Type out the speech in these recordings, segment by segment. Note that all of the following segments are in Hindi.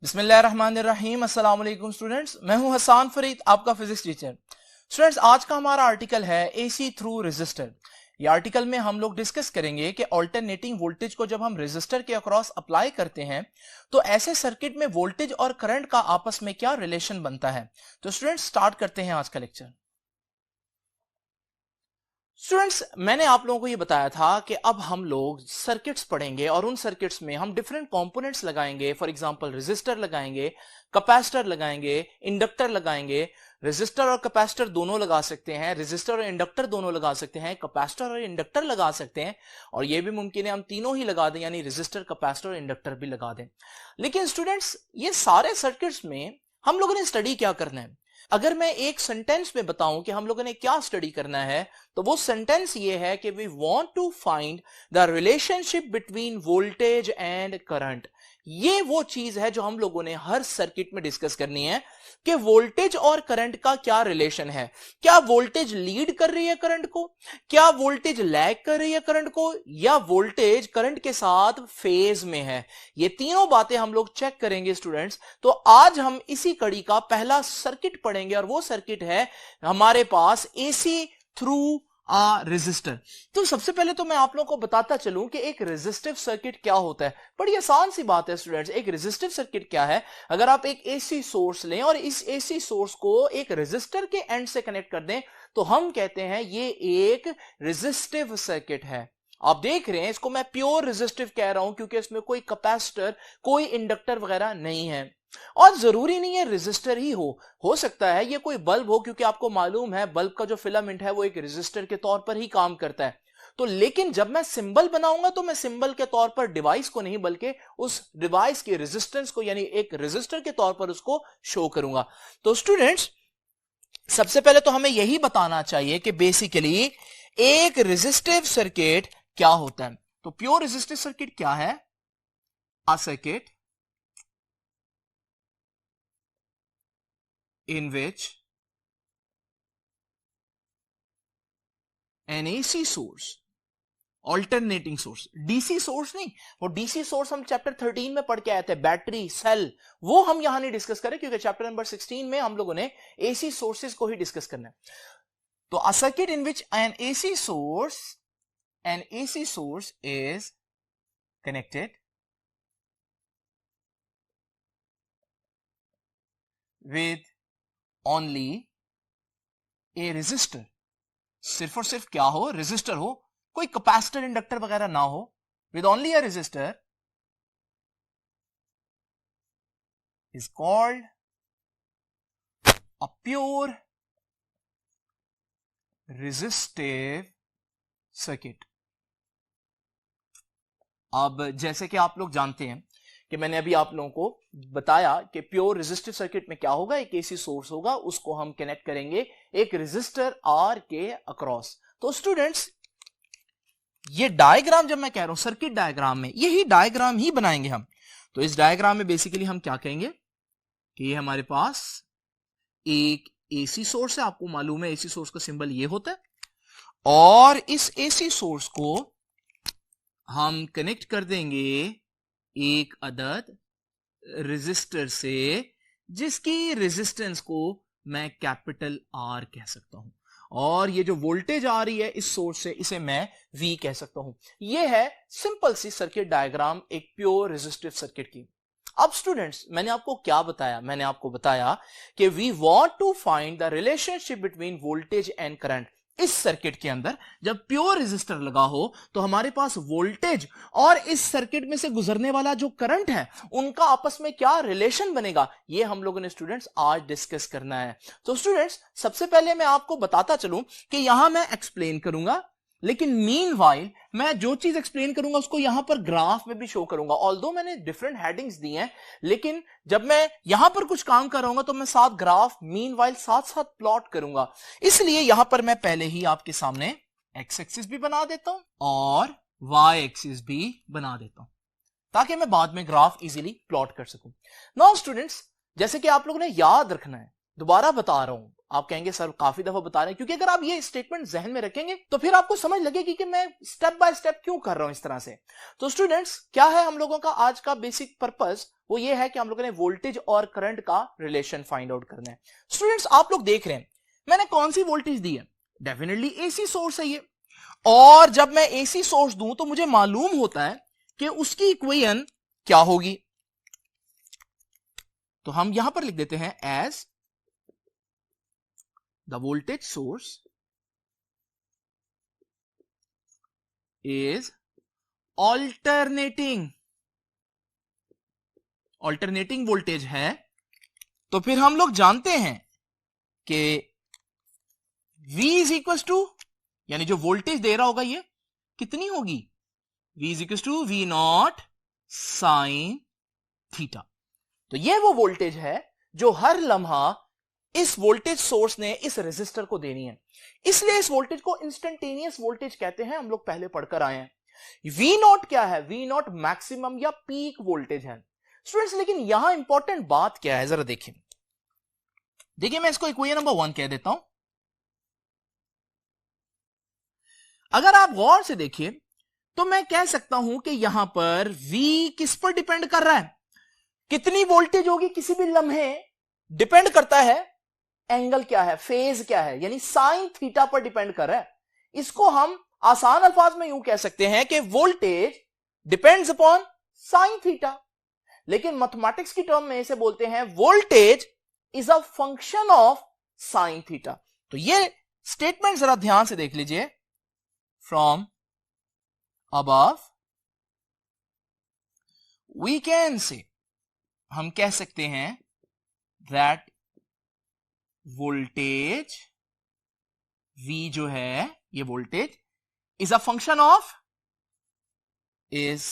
बिस्मिल्लाहिर्रहमानिर्रहीम। अस्सलाम वालेकुम स्टूडेंट्स, मैं हूं हसन फरीद, आपका फिजिक्स टीचर। स्टूडेंट्स, आज का हमारा आर्टिकल है एसी थ्रू रेजिस्टर। ये आर्टिकल में हम लोग डिस्कस करेंगे कि अल्टरनेटिंग वोल्टेज को जब हम रेजिस्टर के अक्रॉस अप्लाई करते हैं तो ऐसे सर्किट में वोल्टेज और करंट का आपस में क्या रिलेशन बनता है। तो स्टूडेंट्स, स्टार्ट करते हैं आज का लेक्चर। स्टूडेंट्स, मैंने आप लोगों को ये बताया था कि अब हम लोग सर्किट्स पढ़ेंगे और उन सर्किट्स में हम डिफरेंट कंपोनेंट्स लगाएंगे। फॉर एग्जांपल रेजिस्टर लगाएंगे, कैपेसिटर लगाएंगे, इंडक्टर लगाएंगे। रेजिस्टर और कैपेसिटर दोनों लगा सकते हैं, रेजिस्टर और इंडक्टर दोनों लगा सकते हैं, कैपेसिटर और इंडक्टर लगा सकते हैं, और यह भी मुमकिन है हम तीनों ही लगा दें, यानी रेजिस्टर, कैपेसिटर और इंडक्टर भी लगा दें। लेकिन स्टूडेंट्स, ये सारे सर्किट्स में हम लोगों ने स्टडी क्या करना है? अगर मैं एक सेंटेंस में बताऊं कि हम लोगों ने क्या स्टडी करना है, तो वो सेंटेंस ये है कि we want to find the relationship between voltage and current. ये वो चीज है जो हम लोगों ने हर सर्किट में डिस्कस करनी है कि वोल्टेज और करंट का क्या रिलेशन है। क्या वोल्टेज लीड कर रही है करंट को, क्या वोल्टेज लैग कर रही है करंट को, या वोल्टेज करंट के साथ फेज में है। ये तीनों बातें हम लोग चेक करेंगे स्टूडेंट्स। तो आज हम इसी कड़ी का पहला सर्किट पढ़ेंगे और वो सर्किट है हमारे पास एसी थ्रू रेजिस्टर। तो सबसे पहले तो मैं आप लोगों को बताता चलूं कि एक रेजिस्टिव सर्किट क्या होता है। बड़ी आसान सी बात है स्टूडेंट्स, एक रेजिस्टिव सर्किट क्या है? अगर आप एक एसी सोर्स लें और इस एसी सोर्स को एक रेजिस्टर के एंड से कनेक्ट कर दें तो हम कहते हैं ये एक रेजिस्टिव सर्किट है। आप देख रहे हैं, इसको मैं प्योर रेजिस्टिव कह रहा हूं क्योंकि इसमें कोई कैपेसिटर, कोई इंडक्टर वगैरह नहीं है। और जरूरी नहीं है रेजिस्टर ही हो सकता है ये कोई बल्ब हो, क्योंकि आपको मालूम है बल्ब का जो फिलामेंट है वो एक रेजिस्टर के तौर पर ही काम करता है। तो लेकिन जब मैं सिंबल बनाऊंगा तो मैं सिंबल के तौर पर डिवाइस को नहीं बल्कि उस डिवाइस के रेजिस्टेंस को, यानी एक रेजिस्टर के तौर पर उसको शो करूंगा। तो स्टूडेंट्स, सबसे पहले तो हमें यही बताना चाहिए कि बेसिकली एक रेजिस्टिव सर्किट क्या होता है। तो प्योर रेजिस्टिव सर्किट क्या है? A circuit in which an AC source, alternating source, DC source नहीं, वो DC सोर्स हम चैप्टर 13 में पढ़ के आए थे, बैटरी सेल, वो हम यहां नहीं डिस्कस करें क्योंकि चैप्टर नंबर 16 में हम लोगों ने AC सोर्सेस को ही डिस्कस करना है। तो a circuit in which an AC source is connected with only a resistor, सिर्फ और सिर्फ क्या हो? रेजिस्टर हो, कोई कैपेसिटर इंडक्टर वगैरह ना हो, with only a resistor, is called a pure resistive circuit. अब जैसे कि आप लोग जानते हैं कि मैंने अभी आप लोगों को बताया कि प्योर रेजिस्टिव सर्किट में क्या होगा, एक एसी सोर्स होगा, उसको हम कनेक्ट करेंगे एक रेजिस्टर आर के अक्रॉस। तो स्टूडेंट्स, ये डायग्राम जब मैं कह रहा हूं सर्किट डायग्राम में, यही डायग्राम ही बनाएंगे हम। तो इस डायग्राम में बेसिकली हम क्या कहेंगे कि ये हमारे पास एक एसी सोर्स है, आपको मालूम है एसी सोर्स का सिंबल ये होता है, और इस एसी सोर्स को हम कनेक्ट कर देंगे एक अदद रेजिस्टर से, जिसकी रेजिस्टेंस को मैं कैपिटल आर कह सकता हूं, और ये जो वोल्टेज आ रही है इस सोर्स से, इसे मैं वी कह सकता हूं। ये है सिंपल सी सर्किट डायग्राम एक प्योर रेजिस्टिव सर्किट की। अब स्टूडेंट्स, मैंने आपको क्या बताया? मैंने आपको बताया कि we want to find the relationship between voltage and current. इस सर्किट के अंदर जब प्योर रेजिस्टर लगा हो तो हमारे पास वोल्टेज और इस सर्किट में से गुजरने वाला जो करंट है उनका आपस में क्या रिलेशन बनेगा, ये हम लोगों ने स्टूडेंट्स आज डिस्कस करना है। तो स्टूडेंट्स, सबसे पहले मैं आपको बताता चलूं कि यहां मैं एक्सप्लेन करूंगा, लेकिन मीनवाइल मैं जो चीज एक्सप्लेन करूंगा उसको यहां पर ग्राफ में भी शो करूंगा। ऑल्दो मैंने डिफरेंट हेडिंग्स दी हैं, लेकिन जब मैं यहां पर कुछ काम कर रहा हूं तो मैं साथ ग्राफ मीनवाइल साथ साथ प्लॉट करूंगा। इसलिए यहां पर मैं पहले ही आपके सामने एक्स एक्सिस भी बना देता हूं और वाई एक्सिस भी बना देता हूं ताकि मैं बाद में ग्राफ इजीली प्लॉट कर सकूं। नाउ स्टूडेंट्स, जैसे कि आप लोगों ने याद रखना है, दोबारा बता रहा हूं, आप कहेंगे सर काफी दफा बता रहे हैं, क्योंकि अगर आप ये स्टेटमेंट जहन में रखेंगे तो फिर आपको समझ लगेगी कि मैं स्टेप बाय स्टेप क्यों कर रहा हूं इस तरह से। तो स्टूडेंट्स, क्या है हम लोगों का आज का बेसिक पर्पस, वो ये है कि हम लोगों ने वोल्टेज और करंट का रिलेशन फाइंड आउट करना है। स्टूडेंट्स, आप लोग देख रहे हैं मैंने कौन सी वोल्टेज दी है, डेफिनेटली एसी सोर्स है ये, और जब मैं एसी सोर्स दूं तो मुझे मालूम होता है कि उसकी इक्वेशन क्या होगी। तो हम यहां पर लिख देते हैं as the voltage source is alternating voltage है, तो फिर हम लोग जानते हैं कि V इज इक्वल टू, यानी जो वोल्टेज दे रहा होगा ये कितनी होगी, V is equal to V naught sine theta. तो ये वो वोल्टेज है जो हर लम्हा इस वोल्टेज सोर्स ने इस रेजिस्टर को देनी है, इसलिए इस वोल्टेज को इंस्टेंटेनियस वोल्टेज कहते हैं, हम लोग पहले पढ़कर आए हैं। वी नॉट क्या है, वी नॉट मैक्सिमम या पीक वोल्टेज है स्टूडेंट्स। लेकिन यहां इंपॉर्टेंट बात क्या है, जरा देखिए मैं इसको इक्वेशन नंबर 1 कह देता हूं। अगर आप गौर से देखिए तो मैं कह सकता हूं कि यहां पर V किस पर डिपेंड कर रहा है, कितनी वोल्टेज होगी किसी भी लम्हे, डिपेंड करता है एंगल क्या है, फेज क्या है, यानी साइन थीटा पर डिपेंड कर रहा है। इसको हम आसान अल्फाज में यूं कह सकते हैं कि voltage depends upon sine theta, लेकिन मैथमेटिक्स की टर्म में इसे बोलते हैं voltage is a function of sine theta. तो ये स्टेटमेंट जरा ध्यान से देख लीजिए, from above we can say, हम कह सकते हैं दैट वोल्टेज V जो है, ये voltage is a function of, is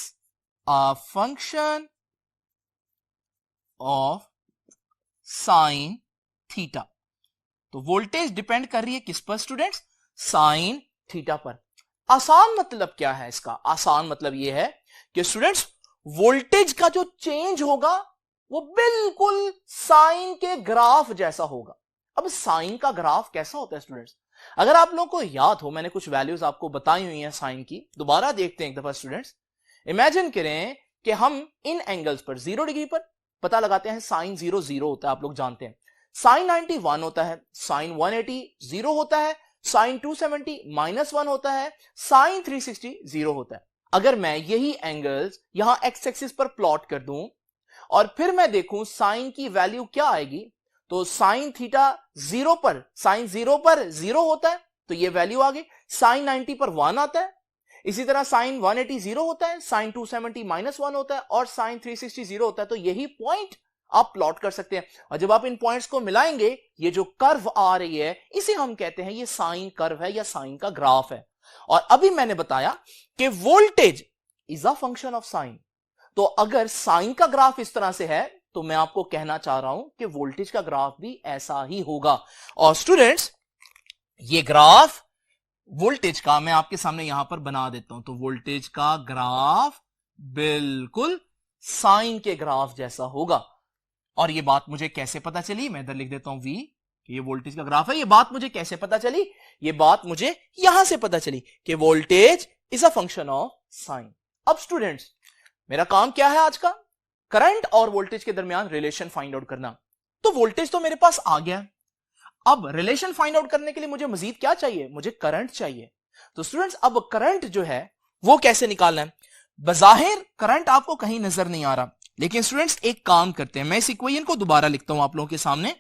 a function of sine theta. तो वोल्टेज डिपेंड कर रही है किस पर स्टूडेंट्स, साइन थीटा पर। आसान मतलब क्या है इसका, आसान मतलब यह है कि स्टूडेंट्स वोल्टेज का जो चेंज होगा वो बिल्कुल साइन के ग्राफ जैसा होगा। अब साइन का ग्राफ कैसा होता है स्टूडेंट्स, अगर आप लोगों को याद हो मैंने कुछ वैल्यूज आपको बताई हुई हैं साइन की, दोबारा देखते हैं एक दफा स्टूडेंट्स। इमेजिन करें कि हम इन एंगल्स पर 0 डिग्री पर पता लगाते हैं साइन 0 0 होता है, आप लोग जानते हैं। साइन 90 1 होता है, साइन 180 0 होता है, साइन 270 -1 होता है, साइन 360 0 होता है। अगर मैं यही एंगल्स यहां एक्स एक्सिस पर प्लॉट कर दूं और फिर मैं देखूं साइन की वैल्यू क्या आएगी, तो साइन थीटा 0 पर, साइन 0 पर 0 होता है तो ये वैल्यू आ गई, साइन 90 पर 1 आता है, इसी तरह साइन 180 0 होता है, साइन 270 -1 होता है और साइन 360 0 होता है। तो यही पॉइंट आप प्लॉट कर सकते हैं, और जब आप इन पॉइंट्स को मिलाएंगे ये जो कर्व आ रही है इसे हम कहते हैं ये साइन कर्व है या साइन का ग्राफ है। और अभी मैंने बताया कि voltage is a function of sine, तो अगर साइन का ग्राफ इस तरह से है तो मैं आपको कहना चाह रहा हूं कि वोल्टेज का ग्राफ भी ऐसा ही होगा। और स्टूडेंट्स ये ग्राफ वोल्टेज का मैं आपके सामने यहां पर बना देता हूं, तो वोल्टेज का ग्राफ बिल्कुल साइन के ग्राफ जैसा होगा। और ये बात मुझे कैसे पता चली, मैं इधर लिख देता हूं V कि ये वोल्टेज का ग्राफ है। ये बात मुझे कैसे पता चली, ये बात मुझे यहां से पता चली कि voltage is a function of sine. अब स्टूडेंट्स मेरा काम क्या है आज का, करंट और वोल्टेज के दरमियान रिलेशन फाइंड आउट करना। तो वोल्टेज तो मेरे पास आ गया, अब रिलेशन फाइंड आउट करने के लिए मुझे मजीद क्या चाहिए, मुझे करंट चाहिए। तो स्टूडेंट्स अब करंट जो है वो कैसे निकालना है, बजाहिर करंट आपको कहीं नजर नहीं आ रहा, लेकिन स्टूडेंट्स एक काम करते हैं, मैं इस इक्वेशन को दोबारा लिखता हूं आप लोगों के सामने।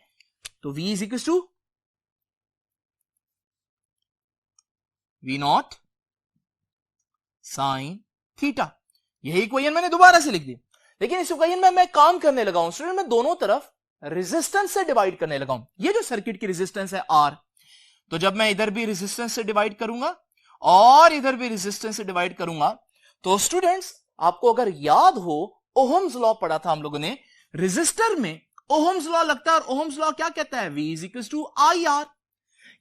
तो V is equal to V naught sine theta, यही इक्वेशन मैंने दोबारा से लिख दी। लेकिन इस इक्वेशन में मैं काम करने लगा हूं स्टूडेंट, मैं दोनों तरफ रेजिस्टेंस से डिवाइड करने लगा हूं। ये जो सर्किट की रेजिस्टेंस है R, तो जब मैं इधर भी रेजिस्टेंस से डिवाइड करूंगा और इधर भी रेजिस्टेंस से डिवाइड करूंगा, तो स्टूडेंट्स आपको अगर याद हो ओहम्स लॉ पढ़ा था हम लोगों ने, रेजिस्टर में ओहम्स लॉ लगता है और ओहम्स लॉ क्या कहता है, V is equal to IR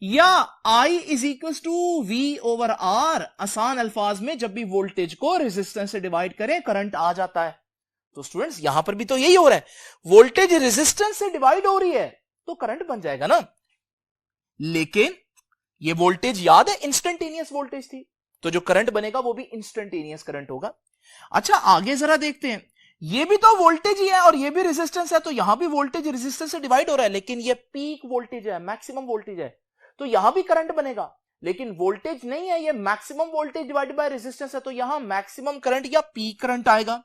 या I is equal to V over R। आसान अल्फाज में जब भी वोल्टेज को रेजिस्टेंस से डिवाइड करें करंट आ जाता है। तो स्टूडेंट्स यहां पर भी तो यही हो रहा है, वोल्टेज रेजिस्टेंस से डिवाइड हो रही है तो करंट बन जाएगा ना। लेकिन ये वोल्टेज याद है इंस्टेंटेनियस वोल्टेज थी, तो जो करंट बनेगा वो भी इंस्टेंटेनियस करंट होगा। अच्छा आगे जरा देखते हैं, ये भी तो वोल्टेज ही है और ये भी रेजिस्टेंस है, तो यहां भी वोल्टेज रेजिस्टेंस से डिवाइड हो रहा है, लेकिन ये पीक वोल्टेज है, मैक्सिमम वोल्टेज है, तो यहां भी करंट बनेगा, लेकिन वोल्टेज नहीं है, ये maximum voltage divided by resistance है, तो यहां मैक्सिमम करंट या पीक करंट आएगा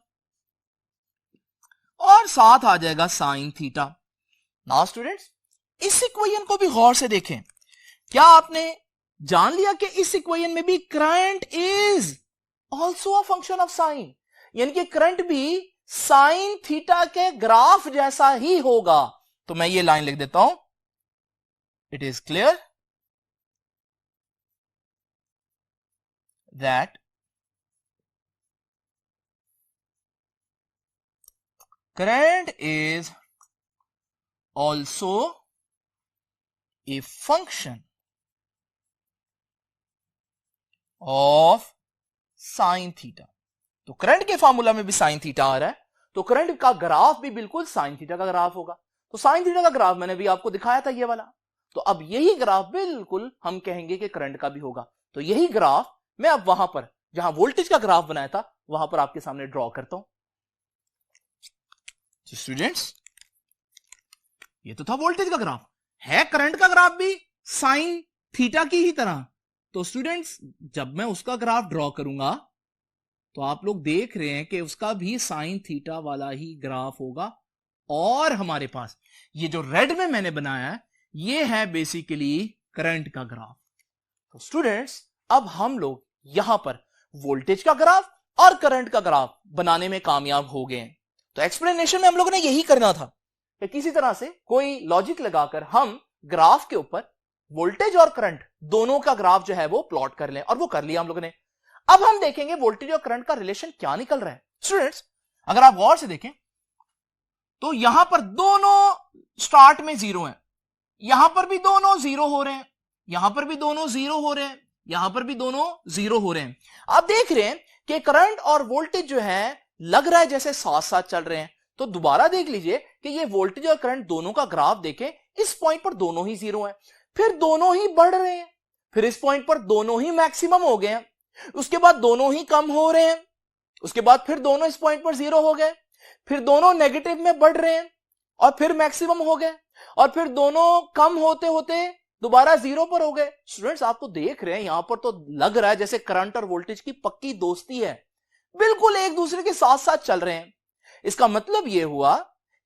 और साथ आ जाएगा साइन थीटा। नाउ स्टूडेंट्स, इस इक्वेशन को भी गौर से देखें, क्या आपने जान लिया कि इस इक्वेशन में भी current is also a function of sine, यानी कि करंट भी साइन थीटा के ग्राफ जैसा ही होगा। तो मैं ये लाइन लिख देता हूं, it is clear that current is also a function of sin theta. तो करंट के फॉर्मूला में भी साइन थीटा आ रहा है, तो करंट का ग्राफ भी बिल्कुल साइन थीटा का ग्राफ होगा। तो साइन थीटा का ग्राफ मैंने भी आपको दिखाया था ये वाला, तो अब यही ग्राफ बिल्कुल हम कहेंगे कि करंट का भी होगा। तो यही ग्राफ मैं अब वहां पर जहां वोल्टेज का ग्राफ बनाया था वहां पर आपके सामने ड्रॉ करता हूं। स्टूडेंट्स, ये तो था वोल्टेज का ग्राफ, है करंट का ग्राफ भी साइन थीटा की ही तरह। तो स्टूडेंट्स, जब मैं उसका ग्राफ ड्रॉ करूंगा तो आप लोग देख रहे हैं कि उसका भी साइन थीटा वाला ही ग्राफ होगा, और हमारे पास ये जो रेड में मैंने बनाया है ये है बेसिकली करंट का ग्राफ। तो स्टूडेंट्स, अब हम लोग यहां पर वोल्टेज का ग्राफ और करंट का ग्राफ बनाने में कामयाब हो गए हैं। तो एक्सप्लेनेशन में हम लोगों ने यही करना था कि किसी तरह से कोई लॉजिक लगाकर हम ग्राफ के ऊपर वोल्टेज और करंट दोनों का ग्राफ जो है वो प्लॉट कर लें, और वो कर लिया हम लोगों ने। अब हम देखेंगे वोल्टेज और करंट का रिलेशन क्या निकल रहा है। स्टूडेंट्स, अगर आप गौर से देखें तो यहां पर दोनों स्टार्ट में जीरो हैं, यहां पर भी दोनों जीरो हो रहे हैं, यहां पर भी दोनों जीरो हो रहे हैं, यहां पर भी दोनों जीरो हो रहे हैं। आप देख रहे हैं कि करंट और वोल्टेज जो है लग रहा है जैसे साथ साथ चल रहे हैं। तो दोबारा देख लीजिए कि ये वोल्टेज और करंट दोनों का ग्राफ देखें, इस पॉइंट पर दोनों ही जीरो हैं, फिर दोनों ही बढ़ रहे हैं, फिर इस पॉइंट पर दोनों ही मैक्सिमम हो गए हैं, उसके बाद दोनों ही कम हो रहे हैं, उसके बाद फिर दोनों इस पॉइंट पर जीरो हो गए, फिर दोनों नेगेटिव में बढ़ रहे हैं और फिर मैक्सिमम हो गए, और फिर दोनों कम होते होते दोबारा जीरो पर हो गए। स्टूडेंट्स, आपको देख रहे हैं यहां पर तो लग रहा है जैसे करंट और वोल्टेज की पक्की दोस्ती है, बिल्कुल एक दूसरे के साथ साथ चल रहे हैं। इसका मतलब यह हुआ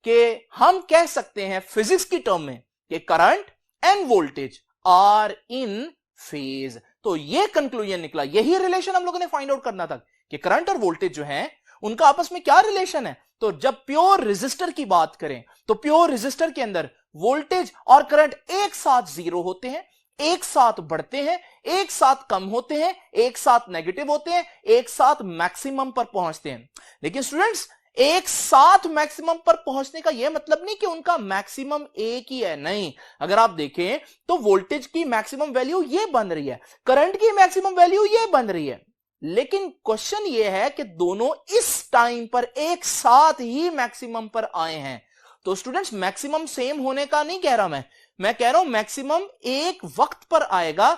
कि हम कह सकते हैं फिजिक्स की टर्म में कि current and voltage are in phase. तो यह कंक्लूजन निकला, यही रिलेशन हम लोगों ने फाइंड आउट करना था कि करंट और वोल्टेज जो है उनका आपस में क्या रिलेशन है। तो जब प्योर रेजिस्टर की बात करें तो प्योर रेजिस्टर के अंदर वोल्टेज और करंट एक साथ जीरो होते हैं, एक साथ बढ़ते हैं, एक साथ कम होते हैं, एक साथ नेगेटिव होते हैं, एक साथ मैक्सिमम पर पहुंचते हैं। लेकिन स्टूडेंट्स, एक साथ मैक्सिमम पर पहुंचने का यह मतलब नहीं कि उनका मैक्सिमम एक ही है, नहीं। अगर आप देखें तो वोल्टेज की मैक्सिमम वैल्यू ये बन रही है, करंट की मैक्सिमम वैल्यू ये बन रही है, लेकिन क्वेश्चन ये है कि दोनों इस टाइम पर एक साथ ही मैक्सिमम पर आए हैं। तो स्टूडेंट्स, मैक्सिमम सेम होने का नहीं कह रहा मैं कह रहा हूं मैक्सिमम एक वक्त पर आएगा,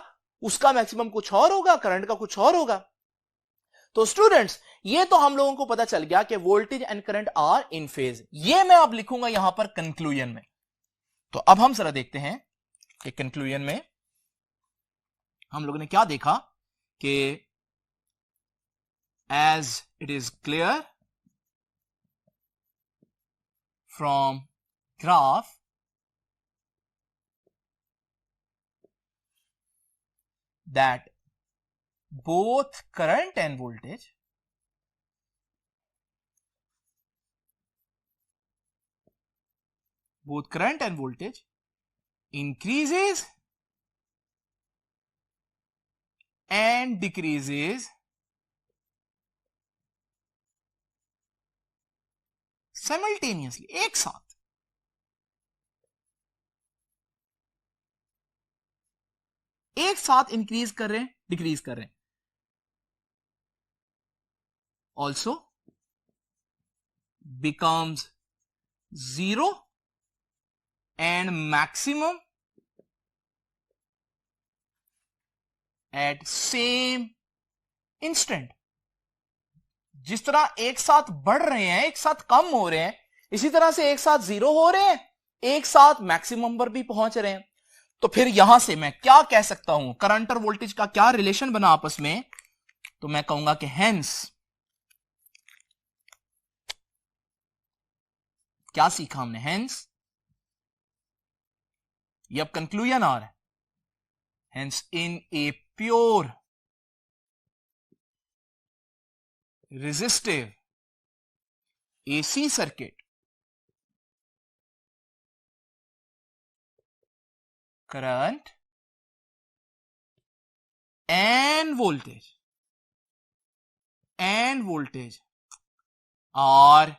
उसका मैक्सिमम कुछ और होगा, करंट का कुछ और होगा। तो स्टूडेंट्स, ये तो हम लोगों को पता चल गया कि voltage and current are in phase. ये मैं अब लिखूंगा यहां पर कंक्लूजन में। तो अब हम जरा देखते हैं कि कंक्लूजन में हम लोगों ने क्या देखा कि as it is clear from graph that both current and voltage increases and decreases simultaneously, एक साथ। एक साथ इंक्रीज कर रहे हैं, डिक्रीज कर रहे हैं। Also becomes zero and maximum at same instant. जिस तरह एक साथ बढ़ रहे हैं, एक साथ कम हो रहे हैं, इसी तरह से एक साथ जीरो हो रहे हैं, एक साथ मैक्सिमम पर भी पहुंच रहे हैं। तो फिर यहां से मैं क्या कह सकता हूं, करंट और वोल्टेज का क्या रिलेशन बना आपस में, तो मैं कहूंगा कि हेंस, क्या सीखा हमने, हेंस, ये अब कंक्लूजन आ रहा है, hence in a pure resistive AC circuit, current and voltage are,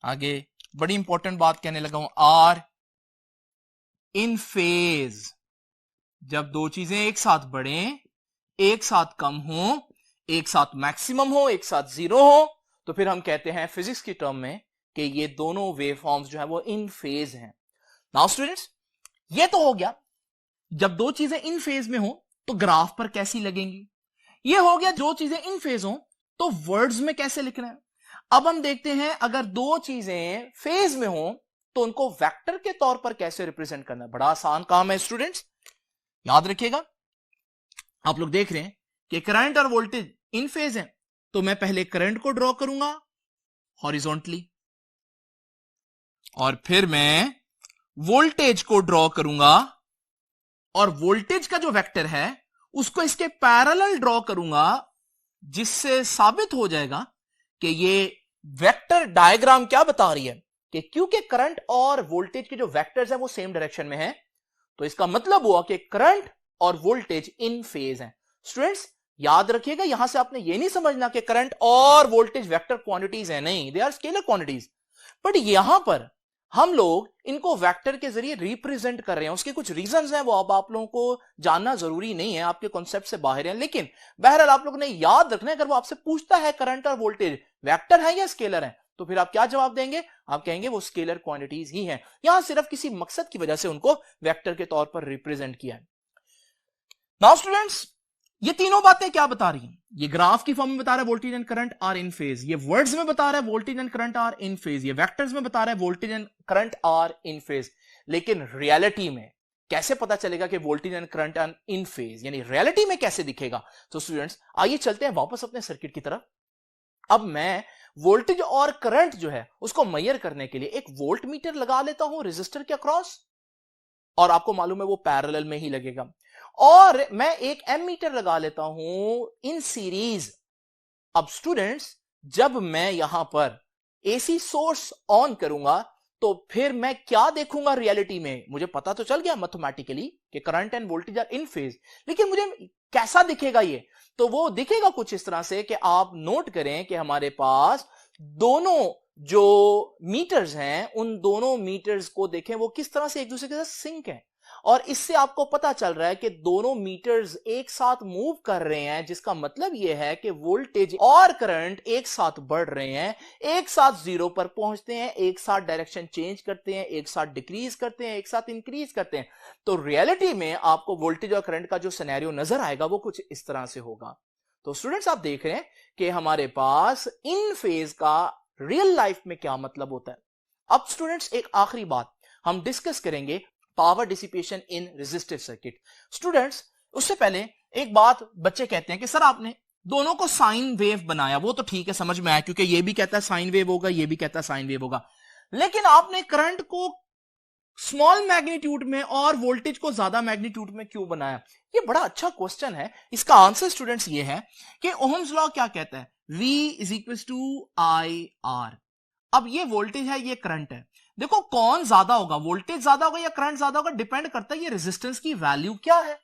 आगे बड़ी इंपॉर्टेंट बात कहने लगा हूं, आर इन फेज। जब दो चीजें एक साथ बढ़ें, एक साथ कम हो, एक साथ मैक्सिमम हो, एक साथ जीरो हो, तो फिर हम कहते हैं फिजिक्स की टर्म में कि ये दोनों वेव फॉर्म्स जो है वो इन फेज हैं। नाउ स्टूडेंट्स, ये तो हो गया जब दो चीजें इन फेज में हो तो ग्राफ पर कैसी लगेंगी। ये हो गया जो चीजें इन फेज हो तो वर्ड्स में कैसे लिखना है। अब हम देखते हैं अगर दो चीजें फेज में हो तो उनको वेक्टर के तौर पर कैसे रिप्रेजेंट करना है। बड़ा आसान काम है स्टूडेंट्स, याद रखिएगा। आप लोग देख रहे हैं कि करंट और वोल्टेज इन फेज है, तो मैं पहले करंट को ड्रॉ करूंगा हॉरिजॉन्टली, और फिर मैं वोल्टेज को ड्रॉ करूंगा, और वोल्टेज का जो वेक्टर है उसको इसके पैरेलल ड्रॉ करूंगा, जिससे साबित हो जाएगा कि ये वेक्टर डायग्राम क्या बता रही है कि क्योंकि करंट और वोल्टेज के जो वेक्टर्स हैं वो सेम डायरेक्शन में है, तो इसका मतलब हुआ कि करंट और वोल्टेज इन फेज हैं। स्टूडेंट्स याद रखिएगा, यहां से आपने ये नहीं समझना कि करंट और वोल्टेज वेक्टर क्वांटिटीज हैं, नहीं, they are scalar quantities. But यहां पर हम लोग इनको वेक्टर के जरिए रिप्रेजेंट कर रहे हैं, उसके कुछ रीजंस हैं, वो अब आप लोगों को जानना जरूरी नहीं है, आपके कॉन्सेप्ट से बाहर है, लेकिन बहरहाल आप लोगों ने याद रखना है। अगर वो आपसे पूछता है करंट और वोल्टेज वेक्टर है या स्केलर है, तो फिर आप क्या जवाब देंगे, आप कहेंगे वो स्केलर क्वांटिटीज ही हैं। यहां सिर्फ किसी मकसद की वजह से उनको वेक्टर के तौर पर रिप्रेजेंट किया है। नाउ स्टूडेंट्स, ये तीनों बातें क्या बता रही हैं, ये ग्राफ की फॉर्म में बता रहा है voltage and current are in phase, ये वर्ड्स में बता रहा है voltage and current are in phase, ये वेक्टर्स में बता रहा है voltage and current are in phase. लेकिन रियलिटी में कैसे पता चलेगा कि voltage and current are in phase, यानी रियलिटी में कैसे दिखेगा। तो स्टूडेंट्स आइए चलते हैं वापस अपने सर्किट की तरफ। अब मैं वोल्टेज और करंट जो है उसको मेजर करने के लिए एक वोल्ट मीटर लगा लेता हूं रेजिस्टर के अक्रॉस, और आपको मालूम है वो पैरेलल में ही लगेगा, और मैं एक एमीटर लगा लेता हूं इन सीरीज। अब स्टूडेंट्स जब मैं यहां पर एसी सोर्स ऑन करूंगा तो फिर मैं क्या देखूंगा रियलिटी में, मुझे पता तो चल गया मैथमेटिकली कि current and voltage are in phase, लेकिन मुझे कैसा दिखेगा ये, तो वो दिखेगा कुछ इस तरह से कि आप नोट करें कि हमारे पास दोनों जो मीटर्स हैं उन दोनों मीटर्स को देखें वो किस तरह से एक दूसरे के साथ सिंक है, और इससे आपको पता चल रहा है कि दोनों मीटर्स एक साथ मूव कर रहे हैं, जिसका मतलब यह है कि वोल्टेज और करंट एक साथ बढ़ रहे हैं, एक साथ जीरो पर पहुंचते हैं, एक साथ डायरेक्शन चेंज करते हैं, एक साथ डिक्रीज करते हैं, एक साथ इंक्रीज करते हैं। तो रियलिटी में आपको वोल्टेज और करंट का जो सिनेरियो नजर आएगा वो कुछ इस तरह से होगा। तो स्टूडेंट्स आप देख रहे हैं कि हमारे पास इन फेज का रियल लाइफ में क्या मतलब होता है। अब स्टूडेंट्स एक आखिरी बात हम डिस्कस करेंगे, power dissipation in resistive circuit. Students उससे पहले एक बात बच्चे कहते हैं कि सर आपने दोनों को साइन वेव बनाया, वो तो ठीक है, समझ में आया, क्योंकि ये भी कहता है साइन वेव होगा, ये भी कहता है साइन वेव होगा, लेकिन आपने करंट को स्मॉल मैग्नीट्यूड में और वोल्टेज को ज्यादा मैग्नीट्यूड में क्यों बनाया। ये बड़ा अच्छा क्वेश्चन है। इसका आंसर स्टूडेंट्स ये है कि ओहम्स लॉ क्या कहता है, V is equal to I R. अब ये वोल्टेज है, ये करंट है, देखो कौन ज्यादा होगा, वोल्टेज ज्यादा होगा या करंट ज्यादा होगा, डिपेंड करता है ये रेजिस्टेंस की वैल्यू क्या है।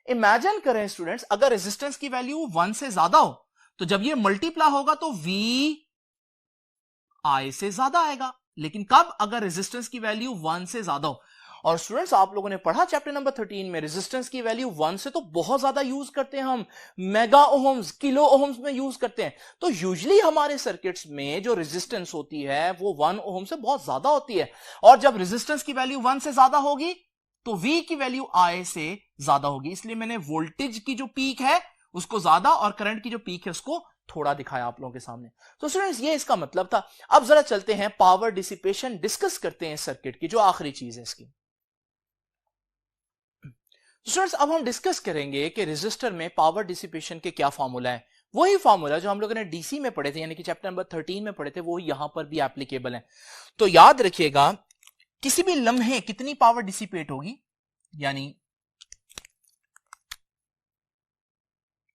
इमेजिन करें स्टूडेंट्स, अगर रेजिस्टेंस की वैल्यू 1 से ज्यादा हो तो जब ये मल्टीप्लाई होगा तो V I से ज्यादा आएगा, लेकिन कब, अगर रेजिस्टेंस की वैल्यू 1 से ज्यादा हो। और स्टूडेंट्स आप लोगों ने पढ़ा चैप्टर नंबर 13 में रेजिस्टेंस की वैल्यू 1 से तो बहुत ज्यादा यूज करते हैं हम, मेगा ओहम्स, किलो ओहम्स में यूज करते हैं। तो यूजुअली हमारे सर्किट्स में जो रेजिस्टेंस होती है वो 1 ओहम से बहुत ज्यादा होती है, और जब रेजिस्टेंस की वैल्यू 1 से ज्यादा होगी तो V की वैल्यू I से ज्यादा होगी, इसलिए मैंने वोल्टेज की जो पीक है उसको ज्यादा और करंट की जो पीक है उसको थोड़ा दिखाया आप लोगों के सामने। तो स्टूडेंट्स ये इसका मतलब था। अब जरा चलते हैं पावर डिसिपेशन डिस्कस करते हैं सर्किट की, जो आखिरी चीज है इसकी। स्टूडेंट्स अब हम डिस्कस करेंगे कि रेजिस्टर में पावर डिसिपेशन के क्या फार्मूला है। वही फार्मूला जो हम लोगों ने डीसी में पढ़े थे, यानी कि चैप्टर नंबर 13 में पढ़े थे, वो यहां पर भी एप्लीकेबल है। तो याद रखिएगा, किसी भी लम्हे कितनी पावर डिसिपेट होगी, यानी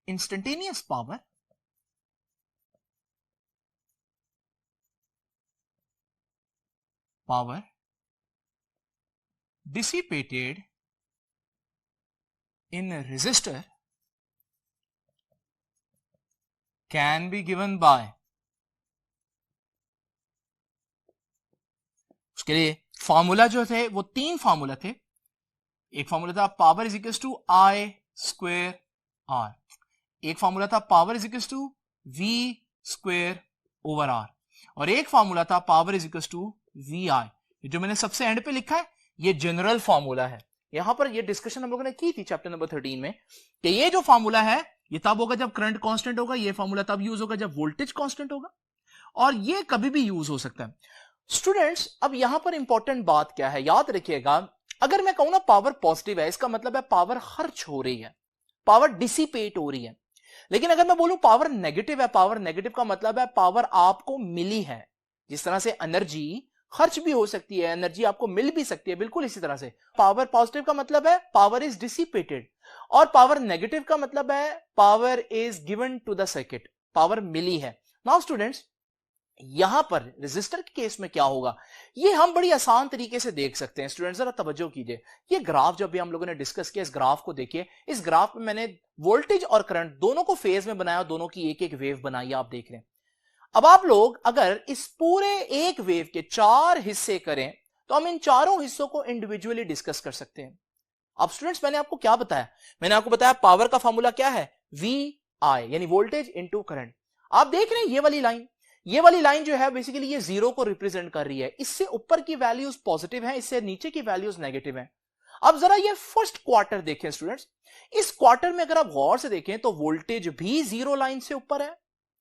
instantaneous power dissipated in a resistor can be given by, उसके लिए फॉर्मूला जो थे वो 3 फॉर्मूला थे। एक फॉर्मूला था power is equal to I square R, एक फॉर्मूला था power is equal to V square over R, और एक फॉर्मूला था power is equal to VI। जो मैंने सबसे एंड पे लिखा है ये जनरल फॉर्मूला है। यहां पर ये डिस्कशन हम लोगों ने की थी चैप्टर नंबर 13 में कि ये जो फॉर्मूला है ये तब होगा जब करंट कांस्टेंट होगा, ये फॉर्मूला तब यूज होगा जब वोल्टेज कांस्टेंट होगा, और ये कभी भी यूज हो सकता है। स्टूडेंट्स अब यहां पर इंपॉर्टेंट बात क्या है, याद रखिएगा, अगर मैं कहूं ना पावर पॉजिटिव है, इसका मतलब है पावर खर्च हो रही है, पावर डिसिपेट हो रही है। लेकिन अगर मैं बोलूं पावर नेगेटिव है, पावर नेगेटिव का मतलब है पावर आपको मिली है। जिस तरह से एनर्जी खर्च भी हो सकती है, एनर्जी आपको मिल भी सकती है, बिल्कुल इसी तरह से पावर पॉजिटिव का मतलब है पावर इज डिसिपेटेड, और पावर नेगेटिव का मतलब है power is given to the circuit, power मिली है। नाउ स्टूडेंट्स यहां पर रेजिस्टर के केस में क्या होगा, ये हम बड़ी आसान तरीके से देख सकते हैं। स्टूडेंट्स जरा तवज्जो कीजिए, ये ग्राफ जब भी हम लोगों ने डिस्कस किया, इस ग्राफ को देखिए। इस ग्राफ में मैंने वोल्टेज और करंट दोनों को फेज में बनाया, दोनों की एक एक वेव बनाई, आप देख रहे हैं। अब आप लोग अगर इस पूरे एक वेव के 4 हिस्से करें तो हम इन चारों हिस्सों को इंडिविजुअली डिस्कस कर सकते हैं। अब स्टूडेंट्स मैंने आपको क्या बताया, मैंने आपको बताया पावर का फॉर्मूला क्या है, VI, यानी वोल्टेज इंटू करंट। आप देख रहे हैं ये वाली लाइन जो है बेसिकली ये 0 को रिप्रेजेंट कर रही है। इससे ऊपर की वैल्यूज पॉजिटिव है, इससे नीचे की वैल्यूज नेगेटिव है। अब जरा ये फर्स्ट क्वार्टर देखें स्टूडेंट्स, इस क्वार्टर में अगर आप गौर से देखें तो वोल्टेज भी 0 लाइन से ऊपर है,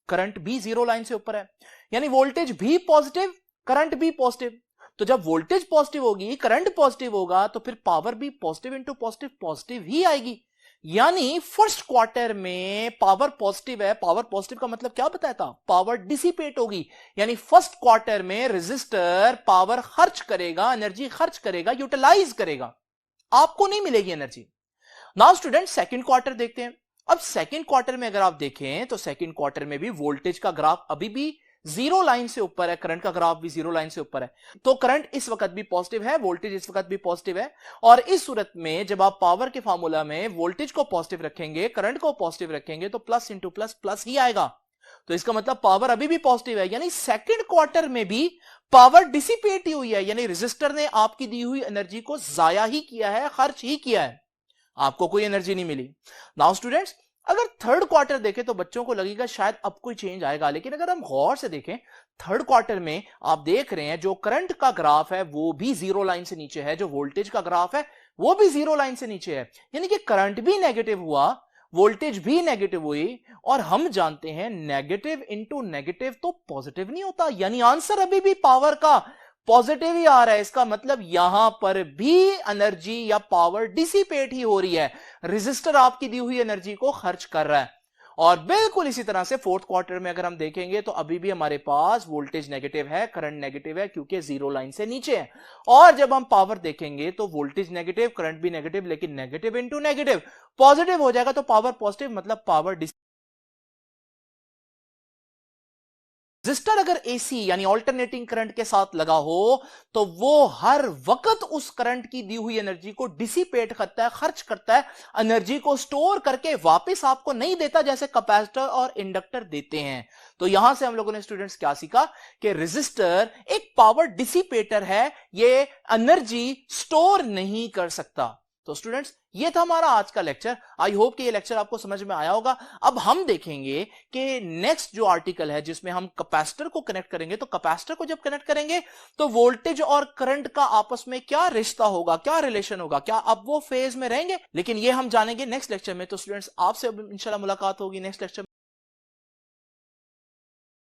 करंट भी 0 लाइन से ऊपर है, यानी वोल्टेज भी पॉजिटिव, करंट भी पॉजिटिव। तो जब वोल्टेज पॉजिटिव होगी, करंट पॉजिटिव होगा, तो फिर पावर भी पॉजिटिव इंटू पॉजिटिव पॉजिटिव ही आएगी। यानी फर्स्ट क्वार्टर में पावर पॉजिटिव है, पावर पॉजिटिव का मतलब क्या बताया था, पावर डिसिपेट होगी, यानी फर्स्ट क्वार्टर में रेजिस्टर पावर खर्च करेगा, एनर्जी खर्च करेगा, यूटिलाइज करेगा, आपको नहीं मिलेगी energy. Now student second quarter देखते हैं। अब सेकंड क्वार्टर में अगर आप देखें तो सेकंड क्वार्टर में भी वोल्टेज का ग्राफ अभी भी 0 लाइन से ऊपर है, करंट का ग्राफ भी 0 लाइन से ऊपर है। तो करंट इस वक्त भी पॉजिटिव है, वोल्टेज इस वक्त भी पॉजिटिव है, और इस सूरत में जब आप पावर के फार्मूला में वोल्टेज को पॉजिटिव रखेंगे, करंट को पॉजिटिव रखेंगे, तो प्लस इंटू प्लस प्लस ही आएगा। तो इसका मतलब पावर अभी भी पॉजिटिव है, यानी सेकंड क्वार्टर में भी पावर डिसिपेट ही हुई है, यानी रेजिस्टर ने आपकी दी हुई एनर्जी को जाया ही किया है, खर्च ही किया है, आपको कोई एनर्जी नहीं मिली। नाउ स्टूडेंट्स अगर थर्ड क्वार्टर देखें तो बच्चों को लगेगा शायद अब कोई चेंज आएगा, लेकिन अगर हम गौर से देखें थर्ड क्वार्टर में आप देख रहे हैं जो करंट का ग्राफ है वो भी 0 लाइन से नीचे है, जो वोल्टेज का ग्राफ है वो भी 0 लाइन से नीचे है, यानी कि करंट भी नेगेटिव हुआ, वोल्टेज भी नेगेटिव हुई, और हम जानते हैं नेगेटिव इंटू नेगेटिव तो पॉजिटिव नहीं होता, यानी आंसर अभी भी पावर का पॉजिटिव ही आ रहा है। इसका मतलब यहां पर भी एनर्जी या पावर डिसिपेट ही हो रही है, रेजिस्टर आपकी दी हुई एनर्जी को खर्च कर रहा है। और बिल्कुल इसी तरह से फोर्थ क्वार्टर में अगर हम देखेंगे तो अभी भी हमारे पास वोल्टेज नेगेटिव है, करंट नेगेटिव है, क्योंकि 0 लाइन से नीचे है। और जब हम पावर देखेंगे तो वोल्टेज नेगेटिव, करंट भी नेगेटिव, लेकिन नेगेटिव इंटू नेगेटिव पॉजिटिव हो जाएगा, तो पावर पॉजिटिव मतलब पावर रेजिस्टर अगर एसी यानी ऑल्टरनेटिंग करंट के साथ लगा हो तो वो हर वक्त उस करंट की दी हुई एनर्जी को डिसिपेट करता है, खर्च करता है, एनर्जी को स्टोर करके वापस आपको नहीं देता जैसे कैपेसिटर और इंडक्टर देते हैं। तो यहां से हम लोगों ने स्टूडेंट्स क्या सीखा कि रेजिस्टर एक पावर डिसिपेटर है, ये एनर्जी स्टोर नहीं कर सकता। तो स्टूडेंट्स ये था हमारा आज का लेक्चर। आई होप कि ये लेक्चर आपको समझ में आया होगा। अब हम देखेंगे कि नेक्स्ट जो आर्टिकल है जिसमें हम कैपेसिटर को कनेक्ट करेंगे, तो कैपेसिटर को जब कनेक्ट करेंगे तो वोल्टेज और करंट का आपस में क्या रिश्ता होगा, क्या रिलेशन होगा, क्या अब वो फेज में रहेंगे, लेकिन ये हम जानेंगे नेक्स्ट लेक्चर में। तो स्टूडेंट्स, आपसे इंशाल्लाह मुलाकात होगी नेक्स्ट लेक्चर में।